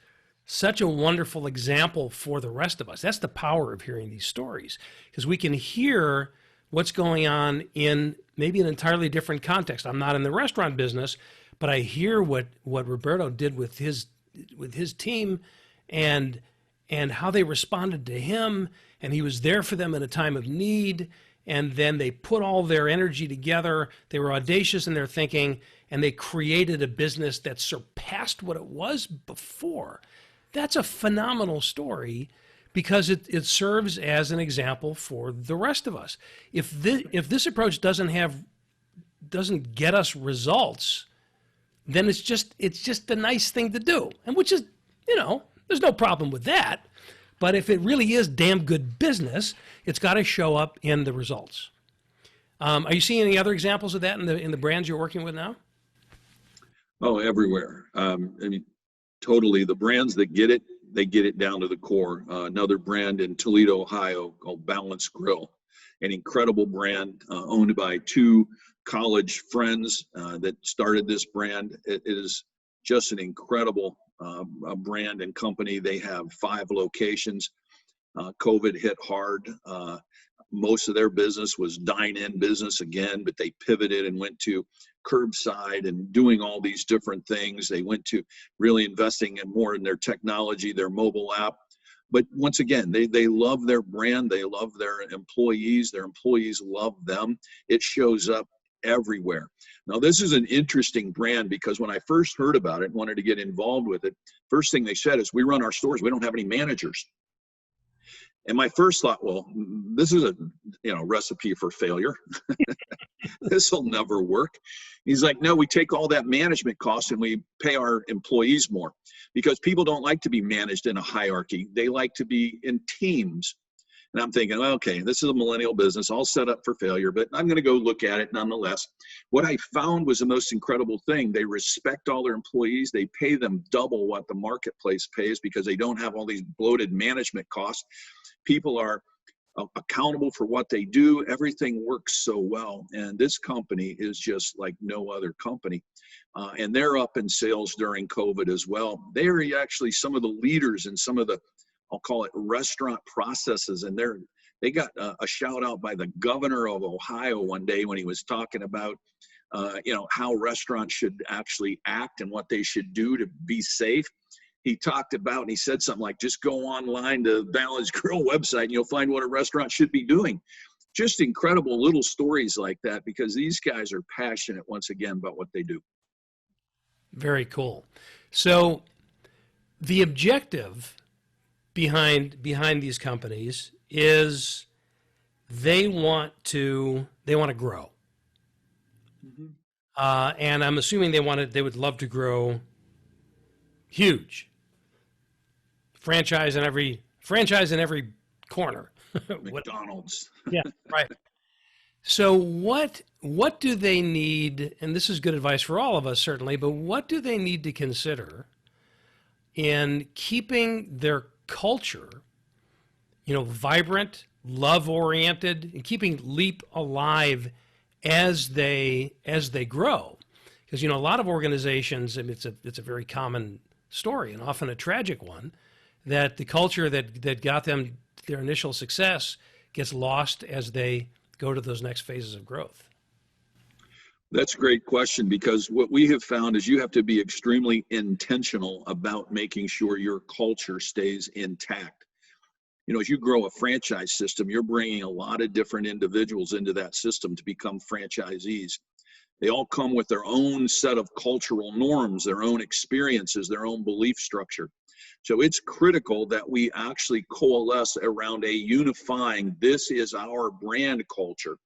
such a wonderful example for the rest of us. That's the power of hearing these stories, because we can hear what's going on in maybe an entirely different context. I'm not in the restaurant business, but I hear what Roberto did with his team and how they responded to him, and he was there for them in a time of need, and then they put all their energy together. They were audacious in their thinking, and they created a business that surpassed what it was before. That's a phenomenal story, because it serves as an example for the rest of us. If this approach doesn't get us results, then it's just a nice thing to do, and which is, there's no problem with that. But if it really is damn good business, it's got to show up in the results. Are you seeing any other examples of that in the brands you're working with now? Oh, everywhere. Totally. The brands that get it, they get it down to the core. Another brand in Toledo, Ohio called Balance Grill, an incredible brand owned by two college friends that started this brand. It is just an incredible brand and company. They have 5 locations. COVID hit hard. Most of their business was dine-in business again, but they pivoted and went to curbside and doing all these different things. They went to really investing in more in their technology, their mobile app. But once again, they love their brand. They love their employees. Their employees love them. It shows up everywhere. Now, this is an interesting brand because when I first heard about it, wanted to get involved with it, first thing they said is, we run our stores. We don't have any managers. And my first thought, well, this is a recipe for failure. This will never work. He's like, no, we take all that management cost and we pay our employees more, because people don't like to be managed in a hierarchy. They like to be in teams. And I'm thinking, well, okay, this is a millennial business, all set up for failure, but I'm going to go look at it nonetheless. What I found was the most incredible thing. They respect all their employees. They pay them double what the marketplace pays because they don't have all these bloated management costs. People are accountable for what they do. Everything works so well. And this company is just like no other company. And they're up in sales during COVID as well. They are actually some of the leaders in some of the, I'll call it, restaurant processes. And they got a shout out by the governor of Ohio one day when he was talking about, how restaurants should actually act and what they should do to be safe. He talked about, and he said something like, just go online to Balance Grill website and you'll find what a restaurant should be doing. Just incredible little stories like that, because these guys are passionate, once again, about what they do. Very cool. So the objective behind these companies is they want to grow. Mm-hmm. And I'm assuming they would love to grow huge. Franchise in every corner. McDonald's. Yeah, right. So what do they need? And this is good advice for all of us, certainly, but what do they need to consider in keeping their culture, vibrant, love-oriented, and keeping Leap alive as they grow? Because, a lot of organizations, and it's a very common story and often a tragic one, that the culture that got them their initial success gets lost as they go to those next phases of growth. That's a great question, because what we have found is you have to be extremely intentional about making sure your culture stays intact. As you grow a franchise system, you're bringing a lot of different individuals into that system to become franchisees. They all come with their own set of cultural norms, their own experiences, their own belief structure. So it's critical that we actually coalesce around a unifying, this is our brand culture.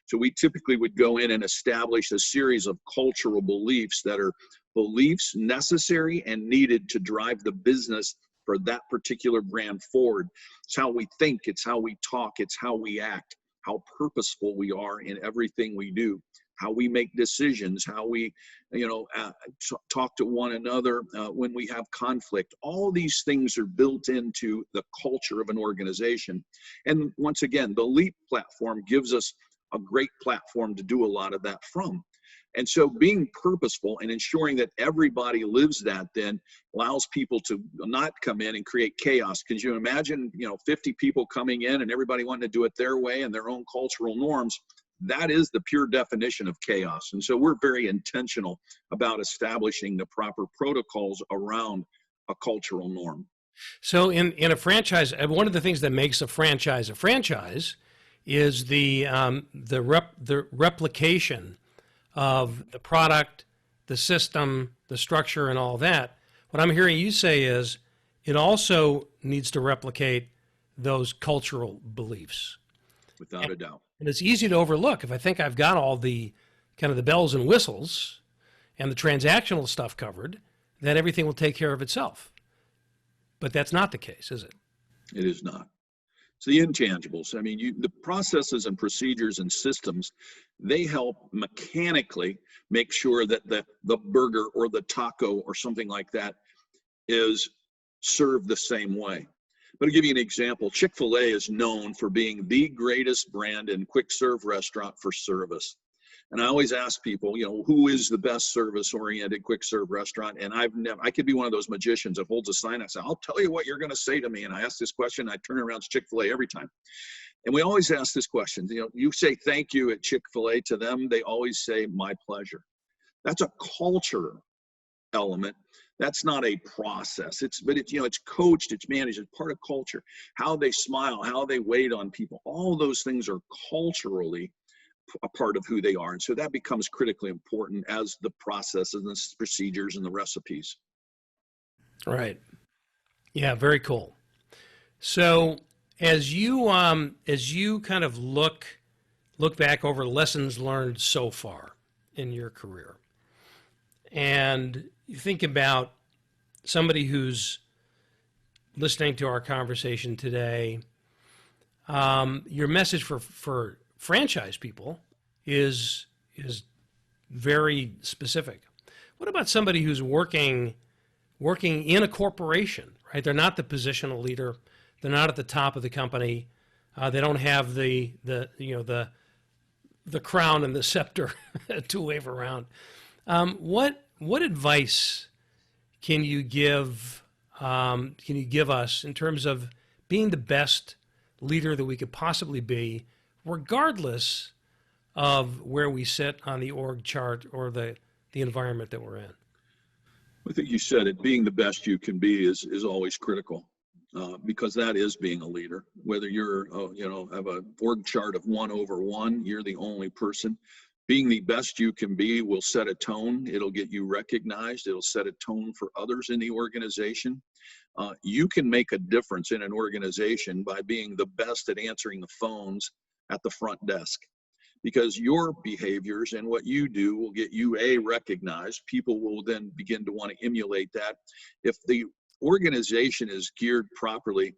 So we typically would go in and establish a series of cultural beliefs that are beliefs necessary and needed to drive the business for that particular brand forward. It's how we think, it's how we talk, it's how we act, how purposeful we are in everything we do, how we make decisions, how we, talk to one another when we have conflict. All these things are built into the culture of an organization. And once again, the Leap platform gives us a great platform to do a lot of that from. And so being purposeful and ensuring that everybody lives that then allows people to not come in and create chaos. Because you imagine, 50 people coming in and everybody wanting to do it their way and their own cultural norms. That is the pure definition of chaos. And so we're very intentional about establishing the proper protocols around a cultural norm. So in a franchise, one of the things that makes a franchise is the replication of the product, the system, the structure, and all that. What I'm hearing you say is it also needs to replicate those cultural beliefs. Without a doubt. And it's easy to overlook. If I think I've got all the kind of the bells and whistles and the transactional stuff covered, then everything will take care of itself. But that's not the case, is it? It is not. It's the intangibles. I mean, the processes and procedures and systems, they help mechanically make sure that the burger or the taco or something like that is served the same way. But to give you an example, Chick-fil-A is known for being the greatest brand in quick serve restaurant for service. And I always ask people, who is the best service-oriented quick serve restaurant? And I could be one of those magicians that holds a sign. I say, I'll tell you what you're going to say to me. And I ask this question, I turn around to Chick-fil-A every time. And we always ask this question. You say thank you at Chick-fil-A to them. They always say, my pleasure. That's a culture element. That's not a process. It's coached, it's managed, it's part of culture. How they smile, how they wait on people, all those things are culturally a part of who they are. And so that becomes critically important as the processes and the procedures and the recipes. Right. Yeah, very cool. So as you kind of look back over lessons learned so far in your career, and you think about somebody who's listening to our conversation today, your message for franchise people is very specific. What about somebody who's working in a corporation, right? They're not the positional leader. They're not at the top of the company. They don't have the crown and the scepter to wave around. What advice can you give us in terms of being the best leader that we could possibly be, regardless of where we sit on the org chart or the environment that we're in? I think you said it. Being the best you can be is always critical, because that is being a leader. Whether you're have a org chart of 1/1, you're the only person. Being the best you can be will set a tone. It'll get you recognized. It'll set a tone for others in the organization. You can make a difference in an organization by being the best at answering the phones at the front desk, because your behaviors and what you do will get you recognized. People will then begin to want to emulate that. If the organization is geared properly,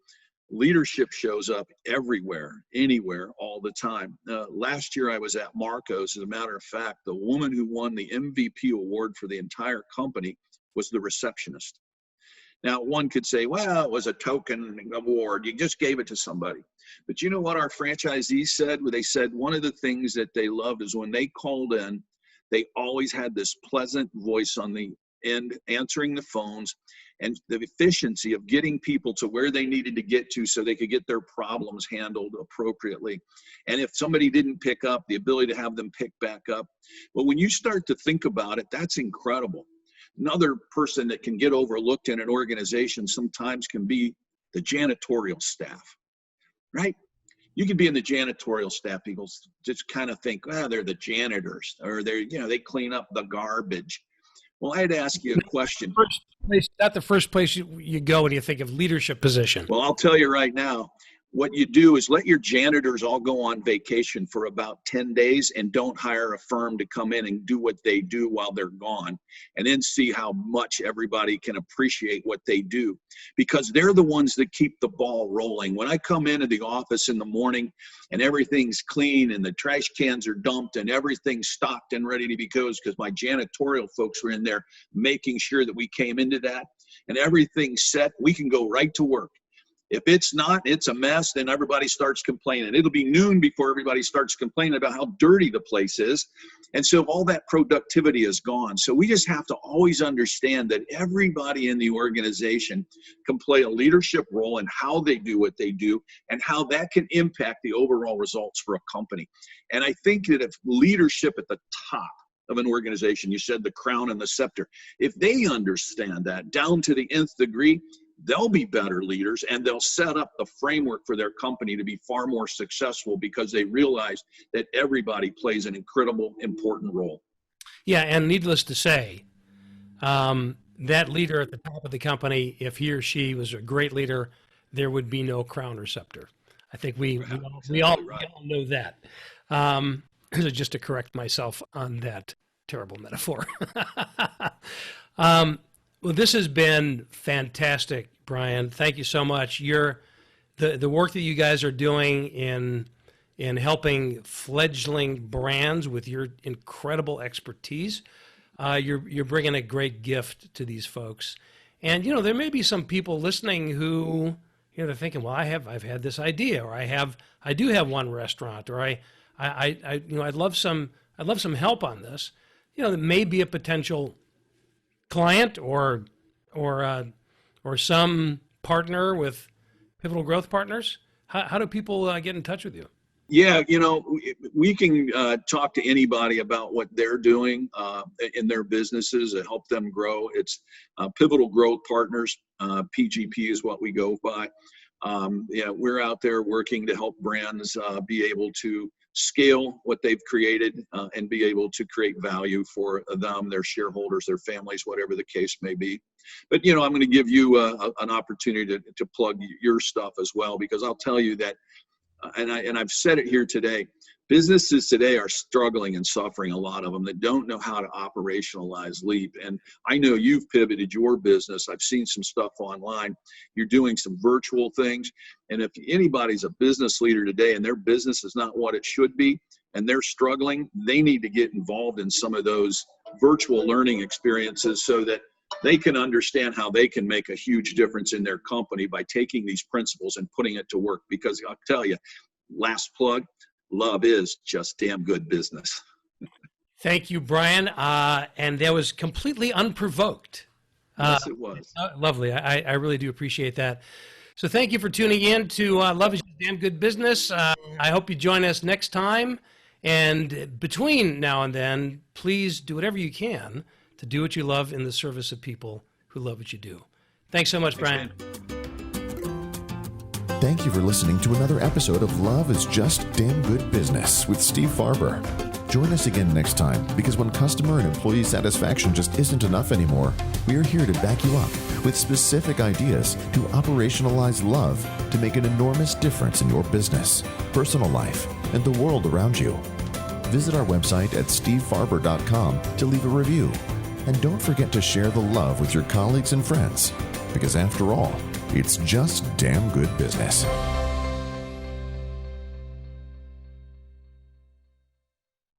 leadership shows up everywhere, anywhere, all the time. Last year I was at Marcos. As a matter of fact, the woman who won the MVP award for the entire company was the receptionist. Now, one could say, well, it was a token award. You just gave it to somebody. But you know what our franchisees said? They said one of the things that they loved is when they called in, they always had this pleasant voice on the end answering the phones, and the efficiency of getting people to where they needed to get to so they could get their problems handled appropriately. And if somebody didn't pick up, the ability to have them pick back up. But when you start to think about it, that's incredible. Another person that can get overlooked in an organization sometimes can be the janitorial staff, right? You can be in the janitorial staff. People just kind of think, well, they're the janitors, or they clean up the garbage. Well, I'd ask you a question. Not the first place you go when you think of leadership position. Well, I'll tell you right now, what you do is let your janitors all go on vacation for about 10 days and don't hire a firm to come in and do what they do while they're gone, and then see how much everybody can appreciate what they do, because they're the ones that keep the ball rolling. When I come into the office in the morning and everything's clean and the trash cans are dumped and everything's stocked and ready to be goes, because my janitorial folks were in there making sure that we came into that and everything's set, we can go right to work. If it's not, it's a mess, then everybody starts complaining. It'll be noon before everybody starts complaining about how dirty the place is. And so all that productivity is gone. So we just have to always understand that everybody in the organization can play a leadership role in how they do what they do and how that can impact the overall results for a company. And I think that if leadership at the top of an organization, you said the crown and the scepter, if they understand that down to the nth degree, they'll be better leaders, and they'll set up the framework for their company to be far more successful, because they realize that everybody plays an incredible, important role. Yeah, and needless to say, that leader at the top of the company, if he or she was a great leader, there would be no crown or scepter. I think we all know that. Just to correct myself on that terrible metaphor. Well, this has been fantastic, Bryon. Thank you so much. The work that you guys are doing in helping fledgling brands with your incredible expertise, you're bringing a great gift to these folks. And there may be some people listening who they're thinking, well, I've had this idea, or I do have one restaurant, or I'd love some help on this. There may be a potential client or some partner with Pivotal Growth Partners. How do people get in touch with you? Yeah, we can talk to anybody about what they're doing in their businesses to help them grow. It's Pivotal Growth Partners. PGP is what we go by. We're out there working to help brands be able to scale what they've created and be able to create value for them, their shareholders, their families, whatever the case may be. But, I'm going to give you an opportunity to plug your stuff as well, because I'll tell you that and I've said it here today, businesses today are struggling and suffering, a lot of them that don't know how to operationalize LEAP. And I know you've pivoted your business. I've seen some stuff online. You're doing some virtual things. And if anybody's a business leader today and their business is not what it should be and they're struggling, they need to get involved in some of those virtual learning experiences so that they can understand how they can make a huge difference in their company by taking these principles and putting it to work. Because I'll tell you, last plug, love is just damn good business. Thank you, Bryon. And that was completely unprovoked. Yes, it was. Lovely. I really do appreciate that. So thank you for tuning in to Love is Just Damn Good Business. I hope you join us next time. And between now and then, please do whatever you can to do what you love in the service of people who love what you do. Thanks so much, Bryon. Thank you for listening to another episode of Love is Just Damn Good Business with Steve Farber. Join us again next time, because when customer and employee satisfaction just isn't enough anymore, we are here to back you up with specific ideas to operationalize love to make an enormous difference in your business, personal life, and the world around you. Visit our website at stevefarber.com to leave a review. And don't forget to share the love with your colleagues and friends, because after all, it's just damn good business.